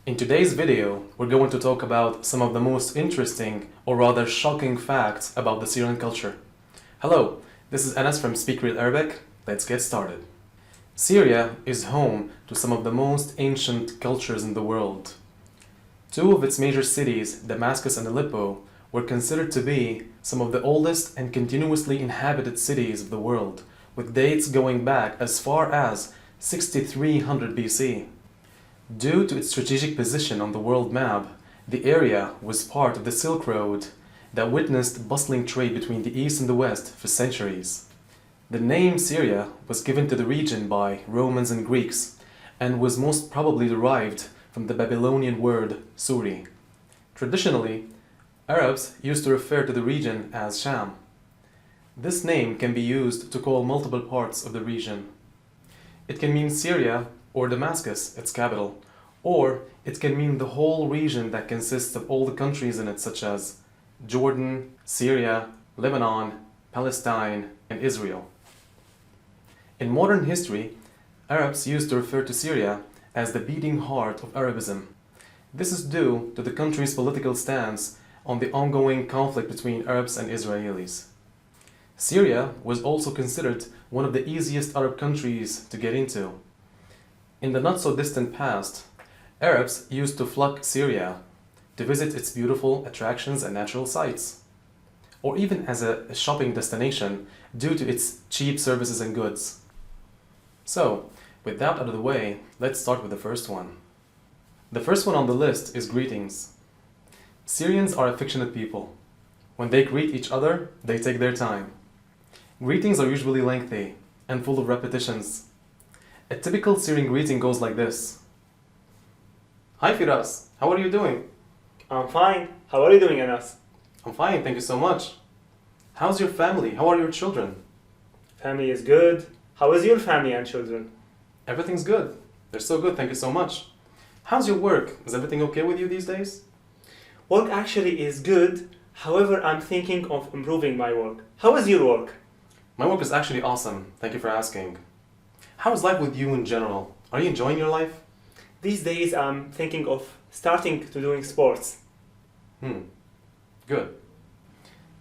In today's video, we're going to talk about some of the most interesting or rather shocking facts about the Syrian culture. Hello, this is Anas from Speak Real Arabic. Let's get started. Syria is home to some of the most ancient cultures in the world. Two of its major cities, Damascus and Aleppo, were considered to be some of the oldest and continuously inhabited cities of the world, with dates going back as far as 6300 BC. Due to its strategic position on the world map, the area was part of the Silk Road that witnessed bustling trade between the East and the West for centuries. The name Syria was given to the region by Romans and Greeks and was most probably derived from the Babylonian word Suri. Traditionally, Arabs used to refer to the region as Sham. This name can be used to call multiple parts of the region. It can mean Syria or Damascus, its capital, or it can mean the whole region that consists of all the countries in it such as Jordan, Syria, Lebanon, Palestine, and Israel. In modern history, Arabs used to refer to Syria as the beating heart of Arabism. This is due to the country's political stance on the ongoing conflict between Arabs and Israelis. Syria was also considered one of the easiest Arab countries to get into. In the not-so-distant past, Arabs used to flock Syria to visit its beautiful attractions and natural sites, or even as a shopping destination due to its cheap services and goods. So, with that out of the way, let's start with the first one. The first one on the list is greetings. Syrians are affectionate people. When they greet each other, they take their time. Greetings are usually lengthy and full of repetitions. A typical Syrian greeting goes like this. Hi Firas, how are you doing? I'm fine. How are you doing, Anas? I'm fine, thank you so much. How's your family? How are your children? Family is good. How is your family and children? Everything's good. They're so good, thank you so much. How's your work? Is everything okay with you these days? Work actually is good. However, I'm thinking of improving my work. How is your work? My work is actually awesome, thank you for asking. How is life with you in general? Are you enjoying your life? These days, I'm thinking of starting to doing sports. Good.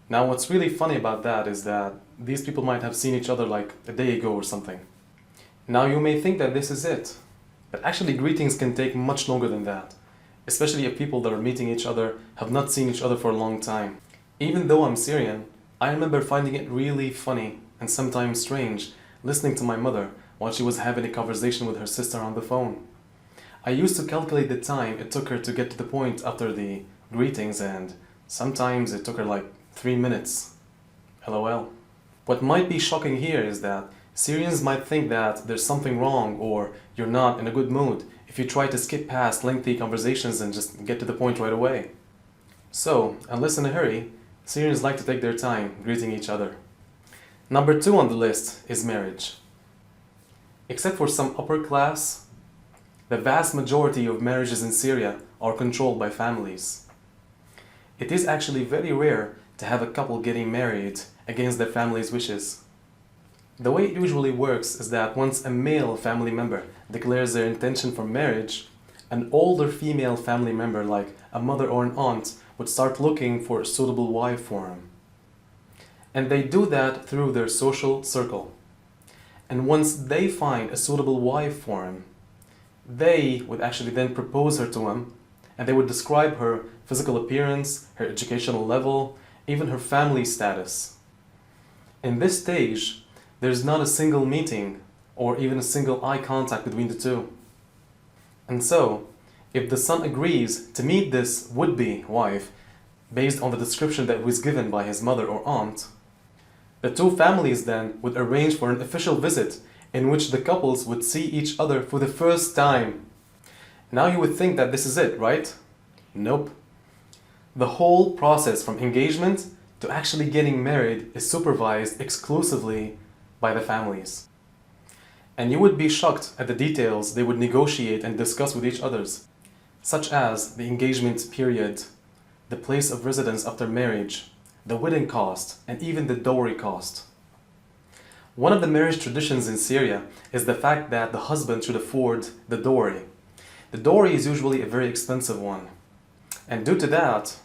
Now what's really funny about that is that these people might have seen each other like a day ago or something. Now you may think that this is it, but actually greetings can take much longer than that, especially if people that are meeting each other have not seen each other for a long time. Even though I'm Syrian, I remember finding it really funny and sometimes strange listening to my mother while she was having a conversation with her sister on the phone. I used to calculate the time it took her to get to the point after the greetings, and sometimes it took her like 3 minutes. LOL. What might be shocking here is that Syrians might think that there's something wrong or you're not in a good mood if you try to skip past lengthy conversations and just get to the point right away. So, unless in a hurry, Syrians like to take their time greeting each other. Number 2 on the list is marriage. Except for some upper class, the vast majority of marriages in Syria are controlled by families. It is actually very rare to have a couple getting married against their family's wishes. The way it usually works is that once a male family member declares their intention for marriage, an older female family member like a mother or an aunt would start looking for a suitable wife for him. And they do that through their social circle. And once they find a suitable wife for him, they would actually then propose her to him, and they would describe her physical appearance, her educational level, even her family status. In this stage, there's not a single meeting or even a single eye contact between the two. And so, if the son agrees to meet this would-be wife based on the description that was given by his mother or aunt, the two families then would arrange for an official visit in which the couples would see each other for the first time. Now you would think that this is it, right? Nope. The whole process from engagement to actually getting married is supervised exclusively by the families. And you would be shocked at the details they would negotiate and discuss with each others, such as the engagement period, the place of residence after marriage, the wedding cost, and even the dowry cost. One of the marriage traditions in Syria is the fact that the husband should afford the dowry. The dowry is usually a very expensive one. And due to that,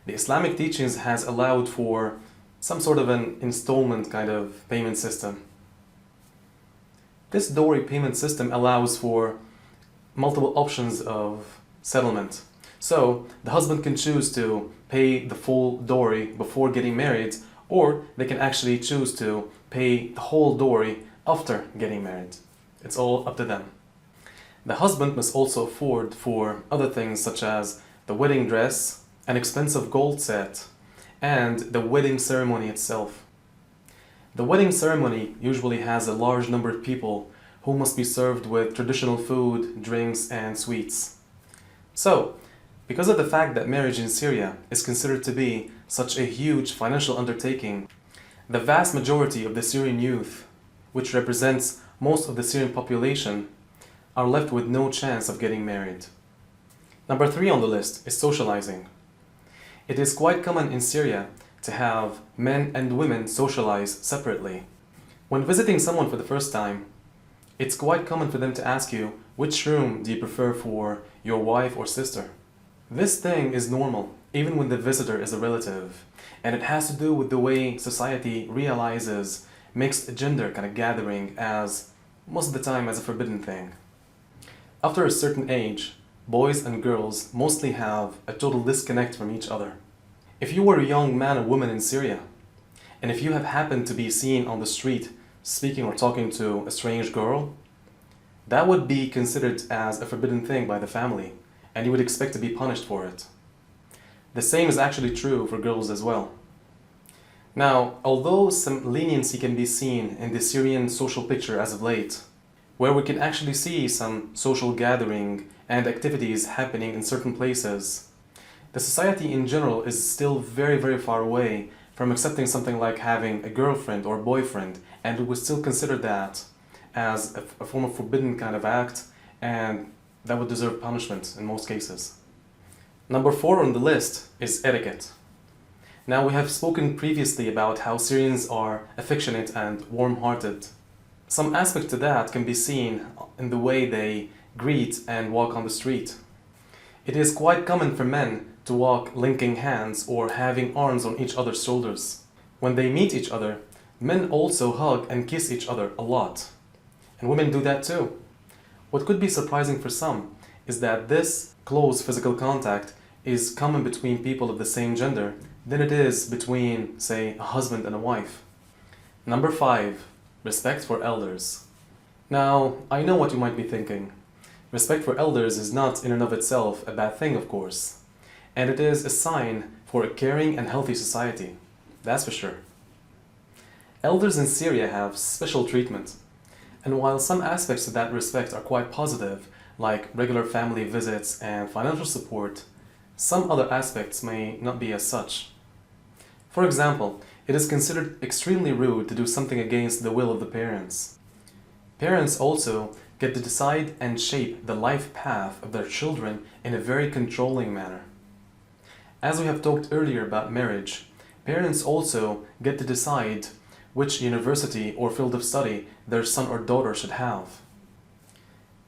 the Islamic teachings has allowed for some sort of an installment kind of payment system. This dowry payment system allows for multiple options of settlement. So the husband can choose to pay the full dowry before getting married, or they can actually choose to pay the whole dowry after getting married. It's all up to them. The husband must also afford for other things such as the wedding dress, an expensive gold set, and the wedding ceremony itself. The wedding ceremony usually has a large number of people who must be served with traditional food, drinks, and sweets. So, because of the fact that marriage in Syria is considered to be such a huge financial undertaking, the vast majority of the Syrian youth, which represents most of the Syrian population, are left with no chance of getting married. Number 3 on the list is socializing. It is quite common in Syria to have men and women socialize separately. When visiting someone for the first time, it's quite common for them to ask you, which room do you prefer for your wife or sister? This thing is normal, even when the visitor is a relative, and it has to do with the way society realizes mixed gender kind of gathering as, most of the time, as a forbidden thing. After a certain age, boys and girls mostly have a total disconnect from each other. If you were a young man or woman in Syria, and if you have happened to be seen on the street speaking or talking to a strange girl, that would be considered as a forbidden thing by the family, and you would expect to be punished for it. The same is actually true for girls as well. Now, although some leniency can be seen in the Syrian social picture as of late, where we can actually see some social gathering and activities happening in certain places, the society in general is still very, very far away from accepting something like having a girlfriend or boyfriend, and we would still consider that as a form of forbidden kind of act, and that would deserve punishment in most cases. Number 4 on the list is etiquette. Now, we have spoken previously about how Syrians are affectionate and warm-hearted. Some aspect to that can be seen in the way they greet and walk on the street. It is quite common for men to walk linking hands or having arms on each other's shoulders. When they meet each other, men also hug and kiss each other a lot. And women do that too. What could be surprising for some is that this close physical contact is common between people of the same gender than it is between, say, a husband and a wife. Number 5, respect for elders. Now, I know what you might be thinking. Respect for elders is not in and of itself a bad thing, of course. And it is a sign for a caring and healthy society. That's for sure. Elders in Syria have special treatment. And while some aspects of that respect are quite positive, like regular family visits and financial support, some other aspects may not be as such. For example, it is considered extremely rude to do something against the will of the parents. Parents also get to decide and shape the life path of their children in a very controlling manner. As we have talked earlier about marriage, parents also get to decide which university or field of study their son or daughter should have.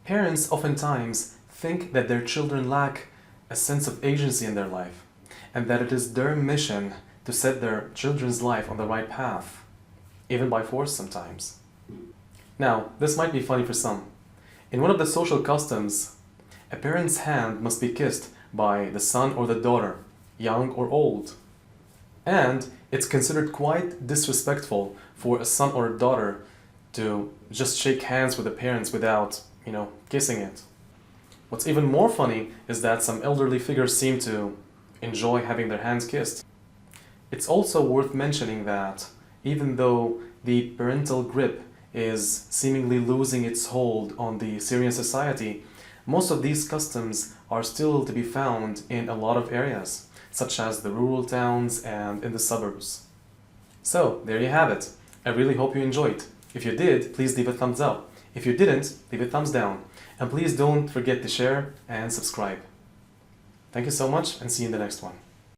Parents oftentimes think that their children lack a sense of agency in their life, and that it is their mission to set their children's life on the right path, even by force sometimes. Now, this might be funny for some. In one of the social customs, a parent's hand must be kissed by the son or the daughter, young or old. And it's considered quite disrespectful for a son or a daughter to just shake hands with the parents without, kissing it. What's even more funny is that some elderly figures seem to enjoy having their hands kissed. It's also worth mentioning that even though the parental grip is seemingly losing its hold on the Syrian society, most of these customs are still to be found in a lot of areas, such as the rural towns and in the suburbs. So, there you have it. I really hope you enjoyed. If you did, please leave a thumbs up. If you didn't, leave a thumbs down. And please don't forget to share and subscribe. Thank you so much, and see you in the next one.